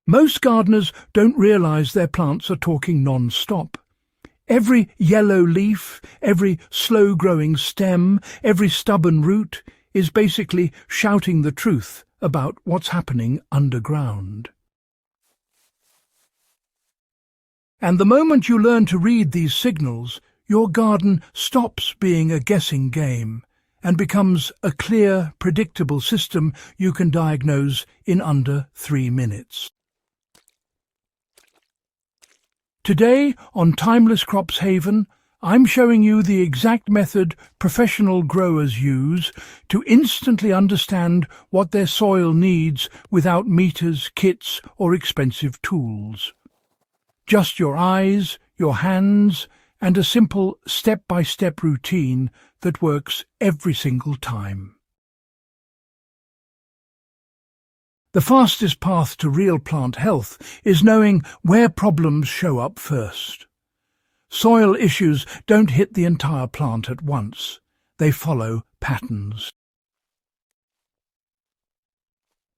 Most gardeners don't realize their plants are talking non-stop. Every yellow leaf, every slow-growing stem, every stubborn root is basically shouting the truth about what's happening underground. And the moment you learn to read these signals, your garden stops being a guessing game and becomes a clear, predictable system you can diagnose in under 3 minutes. Today, on Timeless Crops Haven, I'm showing you the exact method professional growers use to instantly understand what their soil needs without meters, kits, or expensive tools. Just your eyes, your hands, and a simple step-by-step routine that works every single time. The fastest path to real plant health is knowing where problems show up first. Soil issues don't hit the entire plant at once. They follow patterns.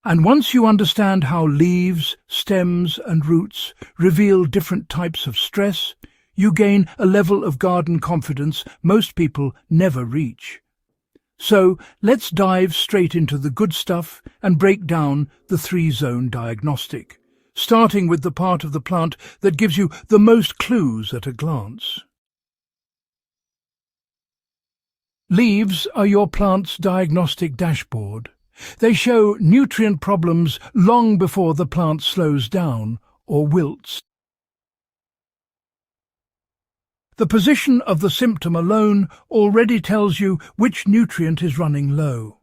And once you understand how leaves, stems and roots reveal different types of stress, you gain a level of garden confidence most people never reach. So let's dive straight into the good stuff and break down the 3-zone diagnostic, starting with the part of the plant that gives you the most clues at a glance. Leaves are your plant's diagnostic dashboard. They show nutrient problems long before the plant slows down or wilts. The position of the symptom alone already tells you which nutrient is running low.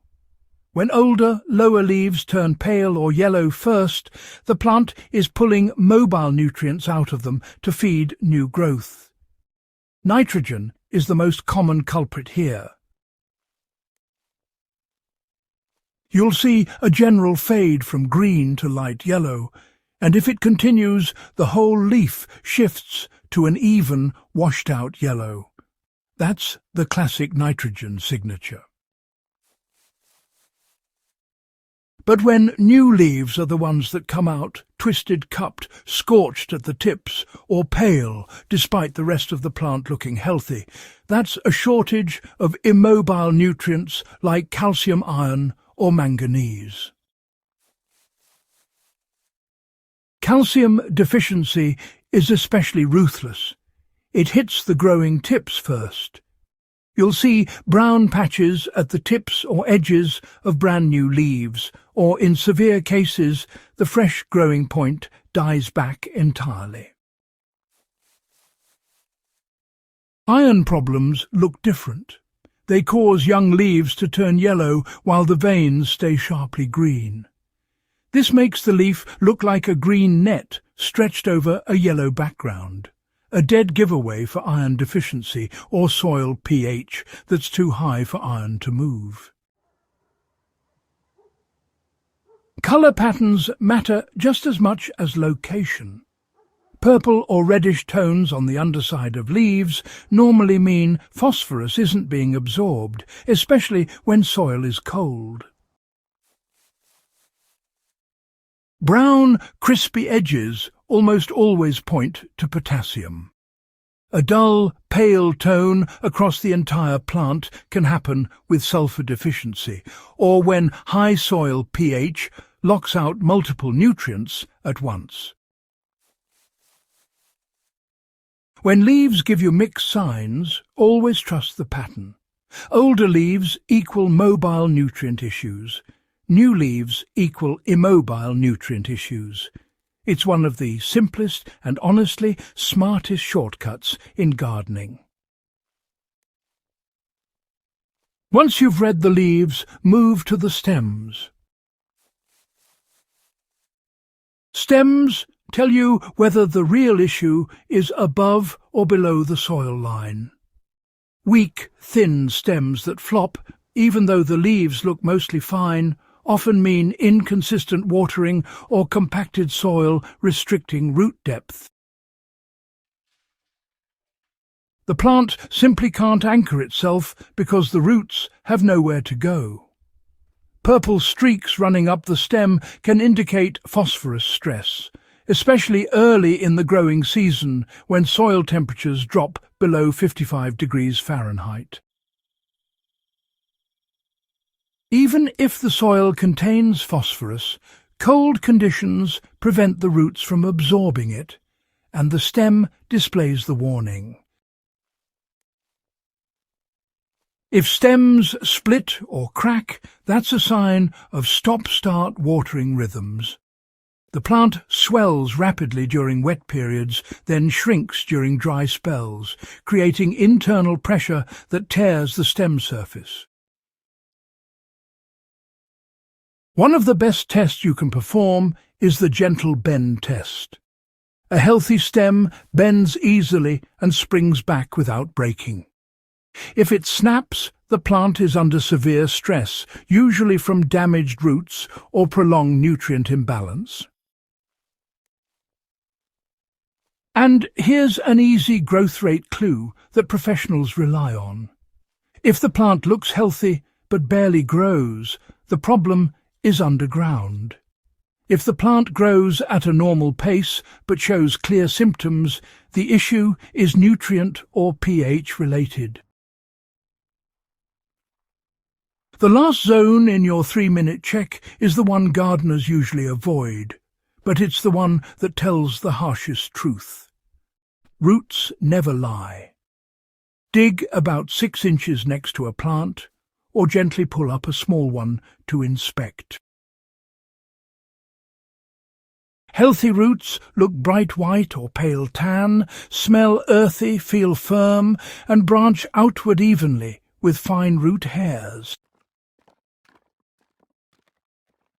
When older, lower leaves turn pale or yellow first, the plant is pulling mobile nutrients out of them to feed new growth. Nitrogen is the most common culprit here. You'll see a general fade from green to light yellow, and if it continues, the whole leaf shifts to an even, washed-out yellow. That's the classic nitrogen signature. But when new leaves are the ones that come out twisted, cupped, scorched at the tips, or pale despite the rest of the plant looking healthy, that's a shortage of immobile nutrients like calcium, iron, or manganese. Calcium deficiency is especially ruthless. It hits the growing tips first. You'll see brown patches at the tips or edges of brand new leaves, or in severe cases, the fresh growing point dies back entirely. Iron problems look different. They cause young leaves to turn yellow while the veins stay sharply green. This makes the leaf look like a green net stretched over a yellow background, a dead giveaway for iron deficiency or soil pH that's too high for iron to move. Colour patterns matter just as much as location. Purple or reddish tones on the underside of leaves normally mean phosphorus isn't being absorbed, especially when soil is cold. Brown, crispy edges almost always point to potassium. A dull, pale tone across the entire plant can happen with sulfur deficiency, or when high soil pH locks out multiple nutrients at once. When leaves give you mixed signs, always trust the pattern. Older leaves equal mobile nutrient issues. New leaves equal immobile nutrient issues. It's one of the simplest and honestly smartest shortcuts in gardening. Once you've read the leaves, move to the stems. Stems tell you whether the real issue is above or below the soil line. Weak, thin stems that flop, even though the leaves look mostly fine, often mean inconsistent watering or compacted soil restricting root depth. The plant simply can't anchor itself because the roots have nowhere to go. Purple streaks running up the stem can indicate phosphorus stress, especially early in the growing season when soil temperatures drop below 55 degrees Fahrenheit. Even if the soil contains phosphorus, cold conditions prevent the roots from absorbing it, and the stem displays the warning. If stems split or crack, that's a sign of stop-start watering rhythms. The plant swells rapidly during wet periods, then shrinks during dry spells, creating internal pressure that tears the stem surface. One of the best tests you can perform is the gentle bend test. A healthy stem bends easily and springs back without breaking. If it snaps, the plant is under severe stress, usually from damaged roots or prolonged nutrient imbalance. And here's an easy growth rate clue that professionals rely on. If the plant looks healthy but barely grows, the problem is underground. If the plant grows at a normal pace but shows clear symptoms, the issue is nutrient or pH related. The last zone in your 3-minute check is the one gardeners usually avoid, but it's the one that tells the harshest truth. Roots never lie. Dig about 6 inches next to a plant, or gently pull up a small one to inspect. Healthy roots look bright white or pale tan, smell earthy, feel firm, and branch outward evenly with fine root hairs.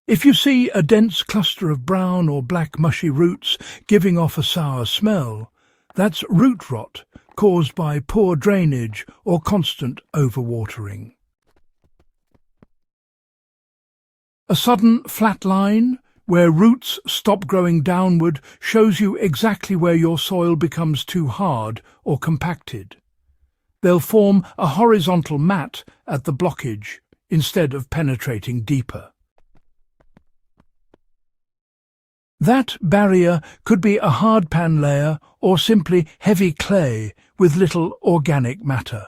If you see a dense cluster of brown or black mushy roots giving off a sour smell, that's root rot caused by poor drainage or constant overwatering. A sudden flat line, where roots stop growing downward, shows you exactly where your soil becomes too hard or compacted. They'll form a horizontal mat at the blockage instead of penetrating deeper. That barrier could be a hardpan layer or simply heavy clay with little organic matter.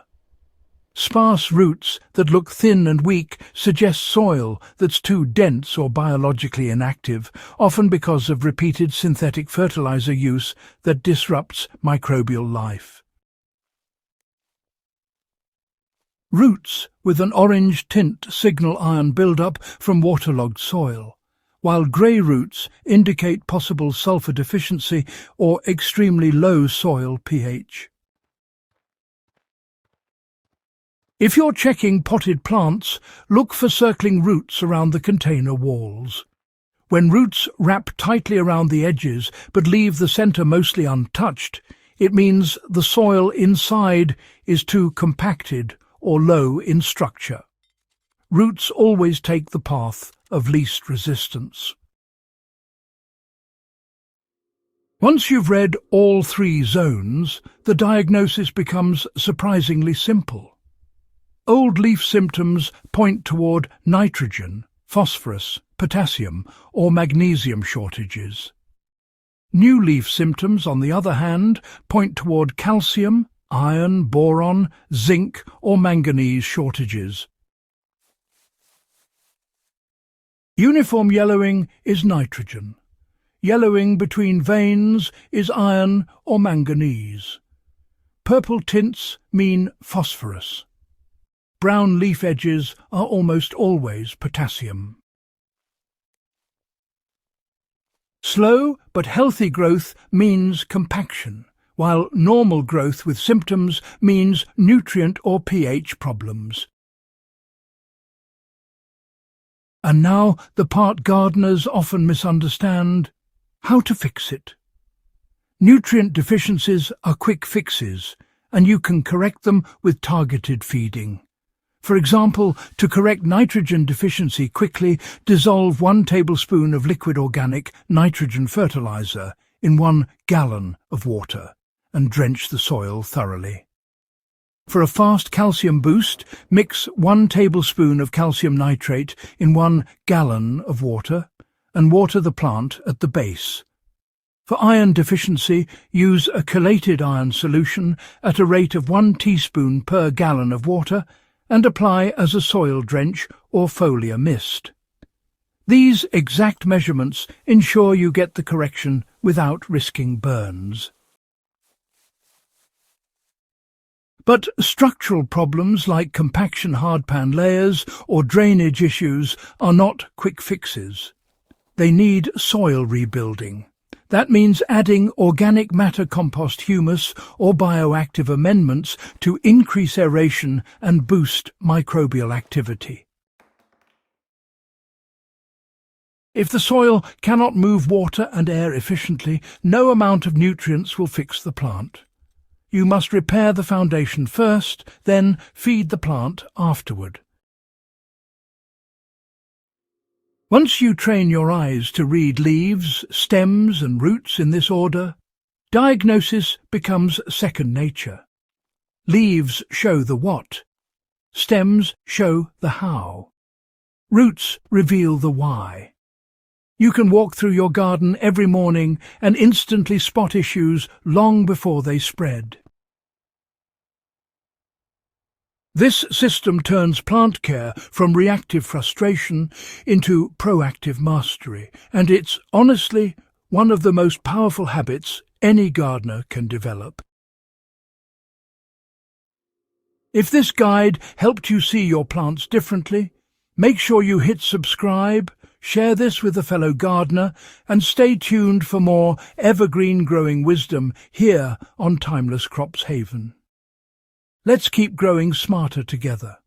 Sparse roots that look thin and weak suggest soil that's too dense or biologically inactive, often because of repeated synthetic fertilizer use that disrupts microbial life. Roots with an orange tint signal iron buildup from waterlogged soil, while grey roots indicate possible sulfur deficiency or extremely low soil pH. If you're checking potted plants, look for circling roots around the container walls. When roots wrap tightly around the edges but leave the centre mostly untouched, it means the soil inside is too compacted or low in structure. Roots always take the path of least resistance. Once you've read all 3 zones, the diagnosis becomes surprisingly simple. Old leaf symptoms point toward nitrogen, phosphorus, potassium, or magnesium shortages. New leaf symptoms, on the other hand, point toward calcium, iron, boron, zinc, or manganese shortages. Uniform yellowing is nitrogen. Yellowing between veins is iron or manganese. Purple tints mean phosphorus. Brown leaf edges are almost always potassium. Slow but healthy growth means compaction, while normal growth with symptoms means nutrient or pH problems. And now the part gardeners often misunderstand: how to fix it. Nutrient deficiencies are quick fixes, and you can correct them with targeted feeding. For example, to correct nitrogen deficiency quickly, dissolve 1 tablespoon of liquid organic nitrogen fertilizer in 1 gallon of water and drench the soil thoroughly. For a fast calcium boost, mix 1 tablespoon of calcium nitrate in 1 gallon of water and water the plant at the base. For iron deficiency, use a chelated iron solution at a rate of 1 teaspoon per gallon of water and apply as a soil drench or foliar mist. These exact measurements ensure you get the correction without risking burns. But structural problems like compaction hardpan layers or drainage issues are not quick fixes. They need soil rebuilding. That means adding organic matter compost humus or bioactive amendments to increase aeration and boost microbial activity. If the soil cannot move water and air efficiently, no amount of nutrients will fix the plant. You must repair the foundation first, then feed the plant afterward. Once you train your eyes to read leaves, stems and roots in this order, diagnosis becomes second nature. Leaves show the what. Stems show the how. Roots reveal the why. You can walk through your garden every morning and instantly spot issues long before they spread. This system turns plant care from reactive frustration into proactive mastery, and it's honestly one of the most powerful habits any gardener can develop. If this guide helped you see your plants differently, make sure you hit subscribe, share this with a fellow gardener, and stay tuned for more evergreen growing wisdom here on Timeless Crops Haven. Let's keep growing smarter together.